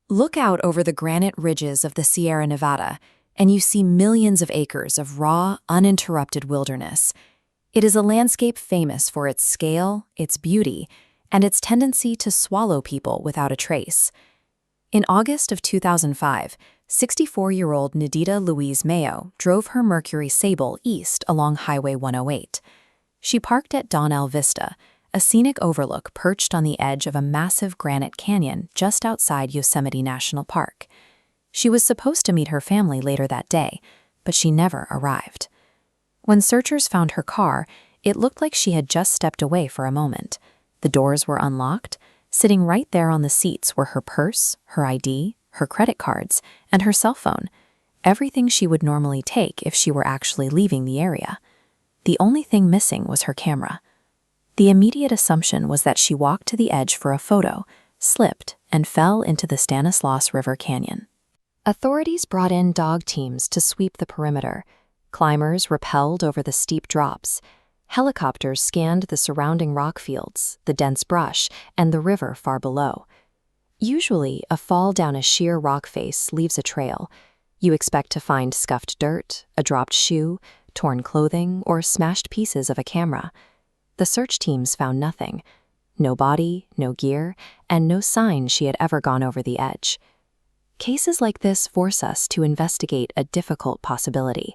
Look out over the granite ridges of the Sierra Nevada, and you see millions of acres of raw, uninterrupted wilderness. It is a landscape famous for its scale, its beauty, and its tendency to swallow people without a trace. In August of 2005, 64-year-old Nadita Louise Mayo drove her Mercury Sable east along Highway 108. She parked at Donnell Vista, a scenic overlook perched on the edge of a massive granite canyon just outside Yosemite National Park. She was supposed to meet her family later that day, but she never arrived. When searchers found her car, it looked like she had just stepped away for a moment. The doors were unlocked. Sitting right there on the seats were her purse, her ID, her credit cards, and her cell phone, everything she would normally take if she were actually leaving the area. The only thing missing was her camera. The immediate assumption was that she walked to the edge for a photo, slipped, and fell into the Stanislaus River Canyon. Authorities brought in dog teams to sweep the perimeter. Climbers rappelled over the steep drops. Helicopters scanned the surrounding rock fields, the dense brush, and the river far below. Usually, a fall down a sheer rock face leaves a trail. You expect to find scuffed dirt, a dropped shoe, torn clothing, or smashed pieces of a camera. The search teams found nothing. No body, no gear, and no sign she had ever gone over the edge. Cases like this force us to investigate a difficult possibility.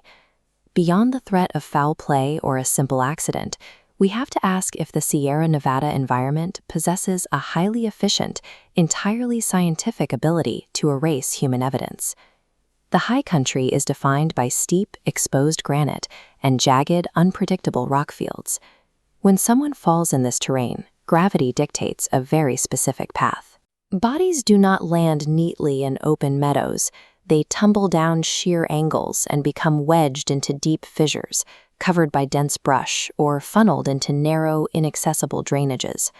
Beyond the threat of foul play or a simple accident, we have to ask if the Sierra Nevada environment possesses a highly efficient, entirely scientific ability to erase human evidence. The high country is defined by steep, exposed granite and jagged, unpredictable rock fields. When someone falls in this terrain, gravity dictates a very specific path. Bodies do not land neatly in open meadows. They tumble down sheer angles and become wedged into deep fissures, covered by dense brush, or funneled into narrow, inaccessible drainages.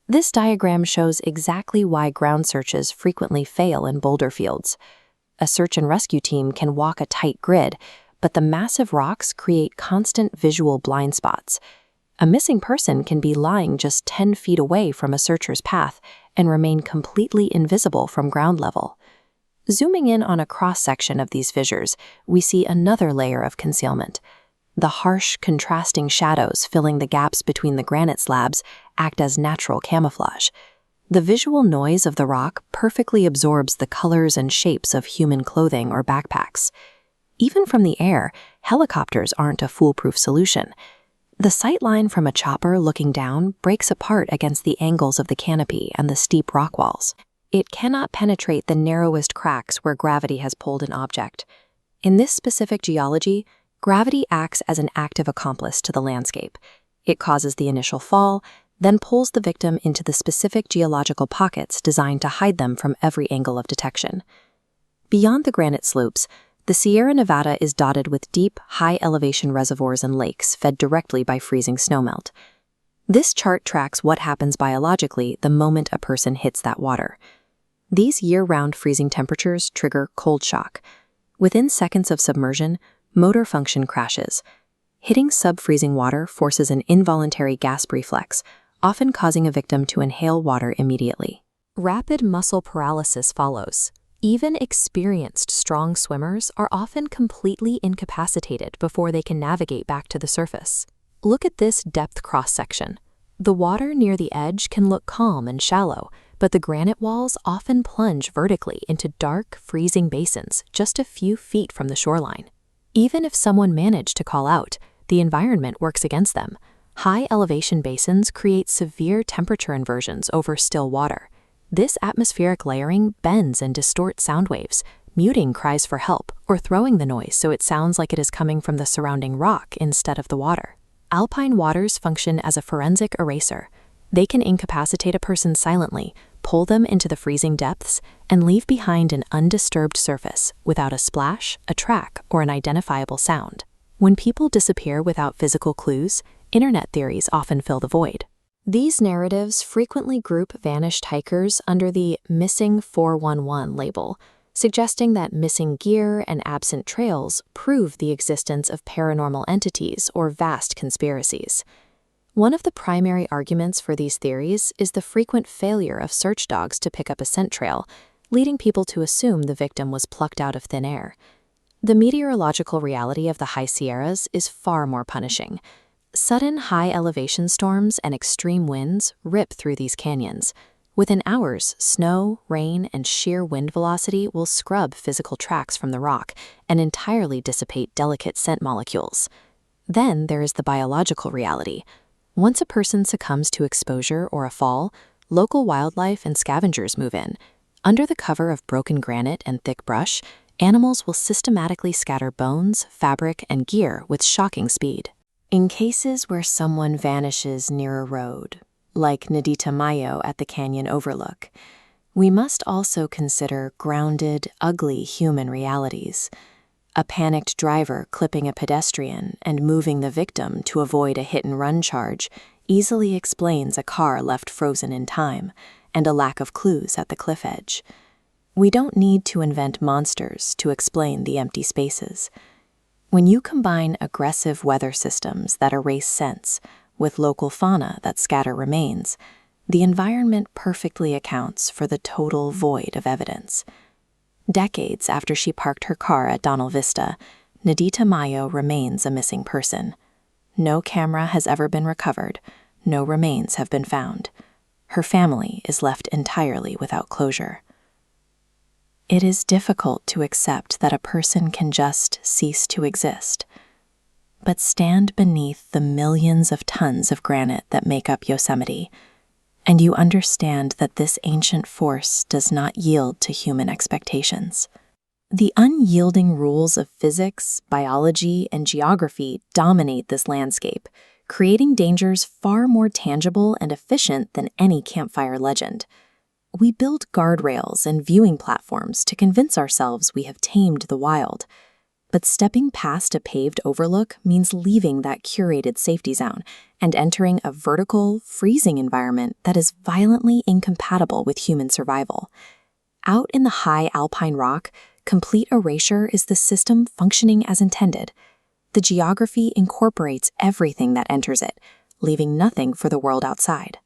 This diagram shows exactly why ground searches frequently fail in boulder fields. A search and rescue team can walk a tight grid, but the massive rocks create constant visual blind spots. A missing person can be lying just 10 feet away from a searcher's path and remain completely invisible from ground level. Zooming in on a cross-section of these fissures, we see another layer of concealment. The harsh, contrasting shadows filling the gaps between the granite slabs act as natural camouflage. The visual noise of the rock perfectly absorbs the colors and shapes of human clothing or backpacks. Even from the air, helicopters aren't a foolproof solution. The sightline from a chopper looking down breaks apart against the angles of the canopy and the steep rock walls. It cannot penetrate the narrowest cracks where gravity has pulled an object. In this specific geology, gravity acts as an active accomplice to the landscape. It causes the initial fall, then pulls the victim into the specific geological pockets designed to hide them from every angle of detection. Beyond the granite slopes, the Sierra Nevada is dotted with deep, high-elevation reservoirs and lakes fed directly by freezing snowmelt. This chart tracks what happens biologically the moment a person hits that water. These year-round freezing temperatures trigger cold shock. Within seconds of submersion, motor function crashes. Hitting sub-freezing water forces an involuntary gasp reflex, often causing a victim to inhale water immediately. Rapid muscle paralysis follows. Even experienced strong swimmers are often completely incapacitated before they can navigate back to the surface. Look at this depth cross-section. The water near the edge can look calm and shallow, but the granite walls often plunge vertically into dark, freezing basins just a few feet from the shoreline. Even if someone managed to call out, the environment works against them. High elevation basins create severe temperature inversions over still water. This atmospheric layering bends and distorts sound waves, muting cries for help or throwing the noise so it sounds like it is coming from the surrounding rock instead of the water. Alpine waters function as a forensic eraser. They can incapacitate a person silently, pull them into the freezing depths, and leave behind an undisturbed surface without a splash, a track, or an identifiable sound. When people disappear without physical clues, internet theories often fill the void. These narratives frequently group vanished hikers under the Missing 411 label, suggesting that missing gear and absent trails prove the existence of paranormal entities or vast conspiracies. One of the primary arguments for these theories is the frequent failure of search dogs to pick up a scent trail, leading people to assume the victim was plucked out of thin air. The meteorological reality of the High Sierras is far more punishing. Sudden high-elevation storms and extreme winds rip through these canyons. Within hours, snow, rain, and sheer wind velocity will scrub physical tracks from the rock and entirely dissipate delicate scent molecules. Then there is the biological reality. Once a person succumbs to exposure or a fall, local wildlife and scavengers move in. Under the cover of broken granite and thick brush, animals will systematically scatter bones, fabric, and gear with shocking speed. In cases where someone vanishes near a road, like Nadita Mayo at the canyon overlook, we must also consider grounded, ugly human realities. A panicked driver clipping a pedestrian and moving the victim to avoid a hit-and-run charge easily explains a car left frozen in time and a lack of clues at the cliff edge. We don't need to invent monsters to explain the empty spaces. When you combine aggressive weather systems that erase scents with local fauna that scatter remains, the environment perfectly accounts for the total void of evidence. Decades after she parked her car at Donald Vista, Nadita Mayo remains a missing person. No camera has ever been recovered, no remains have been found. Her family is left entirely without closure. It is difficult to accept that a person can just cease to exist. But stand beneath the millions of tons of granite that make up Yosemite, and you understand that this ancient force does not yield to human expectations. The unyielding rules of physics, biology, and geography dominate this landscape, creating dangers far more tangible and efficient than any campfire legend. We build guardrails and viewing platforms to convince ourselves we have tamed the wild. But stepping past a paved overlook means leaving that curated safety zone and entering a vertical, freezing environment that is violently incompatible with human survival. Out in the high alpine rock, complete erasure is the system functioning as intended. The geography incorporates everything that enters it, leaving nothing for the world outside.